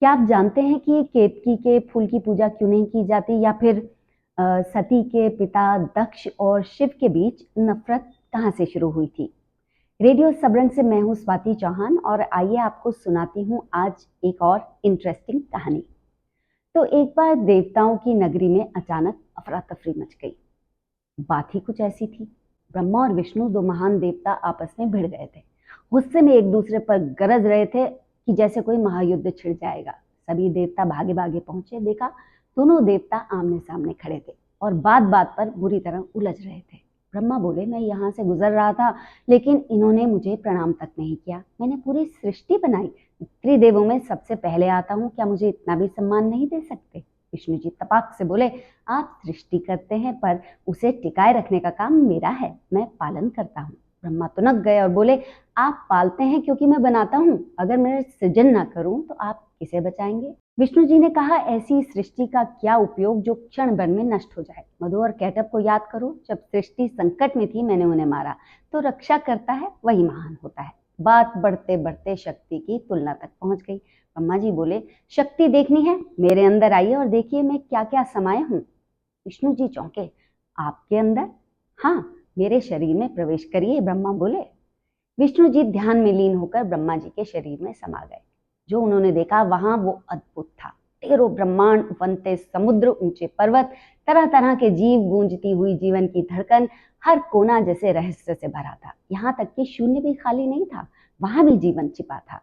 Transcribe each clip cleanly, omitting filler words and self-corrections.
क्या आप जानते हैं कि केतकी के फूल की पूजा क्यों नहीं की जाती या फिर सती के पिता दक्ष और शिव के बीच नफरत कहाँ से शुरू हुई थी? रेडियो सबरंग से मैं हूँ स्वाति चौहान और आइए आपको सुनाती हूँ आज एक और इंटरेस्टिंग कहानी। तो एक बार देवताओं की नगरी में अचानक अफरा तफरी मच गई। बात ही कुछ ऐसी थी। ब्रह्मा और विष्णु दो महान देवता आपस में भिड़ गए थे। गुस्से में एक दूसरे पर गरज रहे थे कि जैसे कोई महायुद्ध छिड़ जाएगा। सभी देवता भागे भागे पहुंचे, देखा दोनों देवता आमने सामने खड़े थे और बात बात पर बुरी तरह उलझ रहे थे। ब्रह्मा बोले, मैं यहाँ से गुजर रहा था लेकिन इन्होंने मुझे प्रणाम तक नहीं किया। मैंने पूरी सृष्टि बनाई, त्रिदेवों में सबसे पहले आता हूँ, क्या मुझे इतना भी सम्मान नहीं दे सकते? विष्णु जी तपाक से बोले, आप सृष्टि करते हैं पर उसे टिकाए रखने का काम मेरा है, मैं पालन करता हूँ। ब्रह्मा तुनक गए और बोले, आप पालते हैं क्योंकि मैं बनाता हूँ, अगर मैं सृजन ना करूं तो आप किसे बचाएंगे? विष्णु जी ने कहा, ऐसी सृष्टि का क्या उपयोग जो क्षण भर में नष्ट हो जाए। मधु और कैटब को याद करो, जब सृष्टि संकट में थी मैंने उन्हें मारा, तो रक्षा करता है वही महान होता है। बात बढ़ते बढ़ते शक्ति की तुलना तक पहुंच गई। ब्रह्मा जी बोले, शक्ति देखनी है, मेरे अंदर आइए और देखिए मैं क्या क्या समाये हूँ। विष्णु जी चौंके, आपके अंदर? हाँ, मेरे शरीर में प्रवेश करिए, ब्रह्मा बोले। विष्णु जी ध्यान में लीन होकर ब्रह्मा जी के शरीर में समा गए। जो उन्होंने देखा वहां वो अद्भुत था। ढेरों ब्रह्मांड, उफनते समुद्र, ऊंचे पर्वत, तरह तरह के जीव, गूंजती हुई जीवन की धड़कन, हर कोना जैसे रहस्य से भरा था। यहाँ तक कि शून्य भी खाली नहीं था, वहां भी जीवन छिपा था।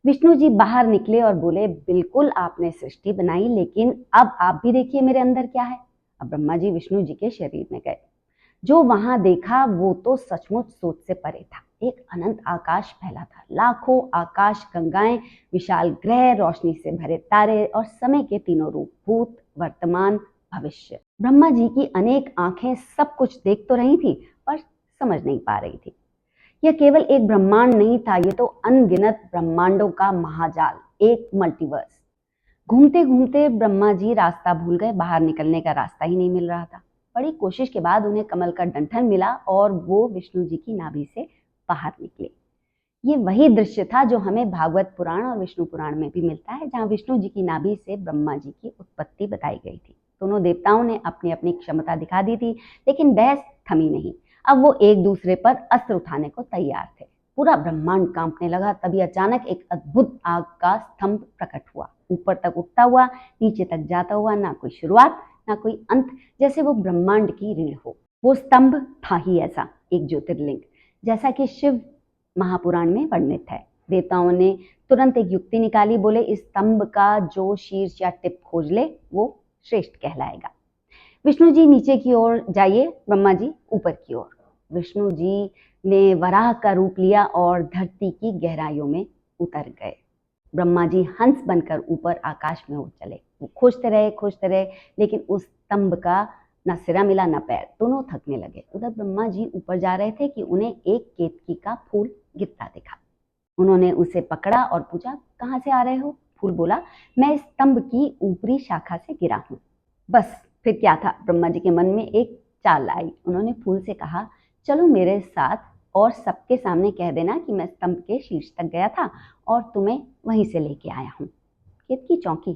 विष्णु जी बाहर निकले और बोले, बिल्कुल आपने सृष्टि बनाई, लेकिन अब आप भी देखिए मेरे अंदर क्या है। अब ब्रह्मा जी विष्णु जी के शरीर में गए। जो वहां देखा वो तो सचमुच सोच से परे था। एक अनंत आकाश फैला था, लाखों आकाश गंगाएं, विशाल ग्रह, रोशनी से भरे तारे और समय के तीनों रूप, भूत, वर्तमान, भविष्य। ब्रह्मा जी की अनेक आंखें सब कुछ देख तो रही थी पर समझ नहीं पा रही थी। यह केवल एक ब्रह्मांड नहीं था, ये तो अनगिनत ब्रह्मांडों का महाजाल, एक मल्टीवर्स। घूमते घूमते ब्रह्मा जी रास्ता भूल गए, बाहर निकलने का रास्ता ही नहीं मिल रहा था। बड़ी कोशिश के बाद उन्हें कमल का डंठल मिला और वो विष्णु जी की नाभि से बाहर निकले। ये वही दृश्य था जो हमें भागवत पुराण और विष्णु पुराण में भी मिलता है, जहाँ विष्णु जी की नाभि से ब्रह्मा जी की उत्पत्ति बताई गई थी। दोनों देवताओं ने अपनी अपनी क्षमता दिखा दी थी, लेकिन बहस थमी नहीं। अब वो एक दूसरे पर अस्त्र उठाने को तैयार थे। पूरा ब्रह्मांड कांपने लगा। तभी अचानक एक अद्भुत आग का स्तंभ प्रकट हुआ, ऊपर तक उठता हुआ, नीचे तक जाता हुआ, ना कोई शुरुआत ना कोई अंत, जैसे वो ब्रह्मांड की रीढ़ हो। वो स्तंभ था ही ऐसा, एक ज्योतिर्लिंग, जैसा कि शिव महापुराण में वर्णित है। देवताओं ने तुरंत एक युक्ति निकाली, बोले, इस स्तंभ का जो शीर्ष या टिप खोज ले वो श्रेष्ठ कहलाएगा। विष्णु जी नीचे की ओर जाइए, ब्रह्मा जी ऊपर की ओर। विष्णु जी ने वराह का रूप लिया और धरती की गहराइयों में उतर गए। ब्रह्मा जी हंस बनकर ऊपर आकाश में उड़ चले। वो खोजते रहे, लेकिन उस स्तंभ का न सिरा मिला न पैर, दोनों थकने लगे। उधर ब्रह्मा जी ऊपर जा रहे थे कि उन्हें एक केतकी का फूल गिरता दिखा। उन्होंने उसे पकड़ा और पूछा, कहाँ से आ रहे हो? फूल बोला, मैं इस स्तंभ की ऊपरी शाखा से गिरा हूँ। बस फिर क्या था, ब्रह्मा जी के मन में एक चाल आई। उन्होंने फूल से कहा, चलो मेरे साथ और सबके सामने कह देना कि मैं स्तंभ के शीर्ष तक गया था और तुम्हें वहीं से लेके आया हूँ। केतकी चौंकी,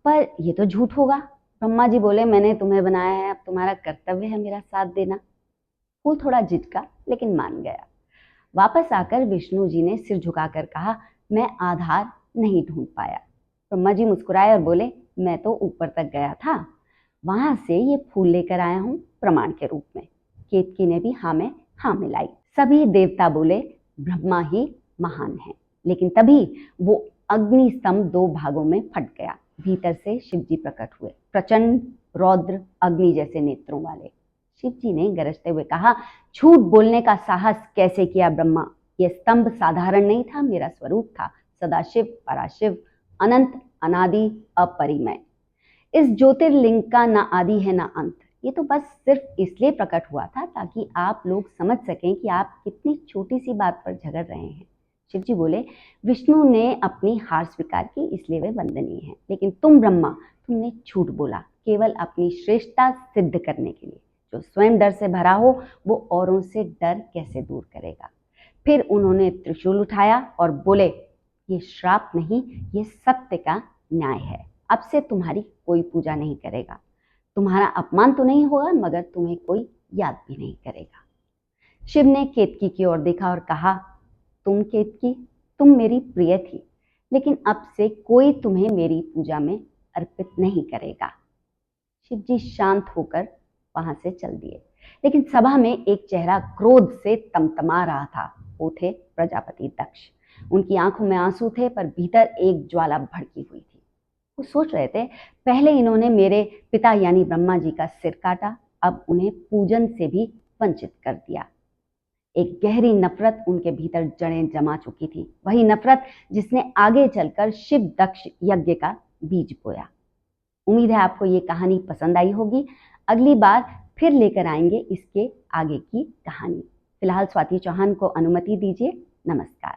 पर ये तो झूठ होगा। ब्रह्मा जी बोले, मैंने तुम्हें बनाया है, अब तुम्हारा कर्तव्य है मेरा साथ देना। फूल थोड़ा झिझका लेकिन मान गया। वापस आकर विष्णु जी ने सिर झुकाकर कहा, मैं आधार नहीं ढूंढ पाया। ब्रह्मा जी मुस्कुराए और बोले, मैं तो ऊपर तक गया था, वहां से ये फूल लेकर आया हूं प्रमाण के रूप में। केतकी ने भी हाँ में हाँ मिलाई। सभी देवता बोले, ब्रह्मा ही महान है। लेकिन तभी वो अग्नि स्तंभ दो भागों में फट गया। भीतर से शिव जी प्रकट हुए, प्रचंड रौद्र अग्नि जैसे नेत्रों वाले। शिव जी ने गरजते हुए कहा, झूठ बोलने का साहस कैसे किया ब्रह्मा? यह स्तंभ साधारण नहीं था, मेरा स्वरूप था, सदाशिव, पराशिव, अनंत, अनादि, अपरिमेय। इस ज्योतिर्लिंग का ना आदि है ना अंत। ये तो बस सिर्फ इसलिए प्रकट हुआ था ताकि आप लोग समझ सकें कि आप कितनी छोटी सी बात पर झगड़ रहे हैं। शिव जी बोले, विष्णु ने अपनी हार स्वीकार की इसलिए वे वंदनीय हैं, लेकिन तुम ब्रह्मा, तुमने झूठ बोला केवल अपनी श्रेष्ठता सिद्ध करने के लिए। जो स्वयं डर से भरा हो वो औरों से डर कैसे दूर करेगा? फिर उन्होंने त्रिशूल उठाया और बोले, ये श्राप नहीं, ये सत्य का न्याय है। अब से तुम्हारी कोई पूजा नहीं करेगा। तुम्हारा अपमान तो नहीं होगा, मगर तुम्हें कोई याद भी नहीं करेगा। शिव ने केतकी की ओर देखा और कहा, तुम केतकी, तुम मेरी प्रिय थी, लेकिन अब से कोई तुम्हें मेरी पूजा में अर्पित नहीं करेगा। शिव जी शांत होकर वहां से चल दिए, लेकिन सभा में एक चेहरा क्रोध से तमतमा रहा था। वो थे प्रजापति दक्ष। उनकी आंखों में आंसू थे, पर भीतर एक ज्वाला भड़की हुई थी। वो सोच रहे थे, पहले इन्होंने मेरे पिता यानी ब्रह्मा जी का सिर काटा, अब उन्हें पूजन से भी वंचित कर दिया। एक गहरी नफरत उनके भीतर जड़ें जमा चुकी थी, वही नफरत जिसने आगे चलकर शिव दक्ष यज्ञ का बीज बोया। उम्मीद है आपको ये कहानी पसंद आई होगी। अगली बार फिर लेकर आएंगे इसके आगे की कहानी। फिलहाल स्वाति चौहान को अनुमति दीजिए। नमस्कार।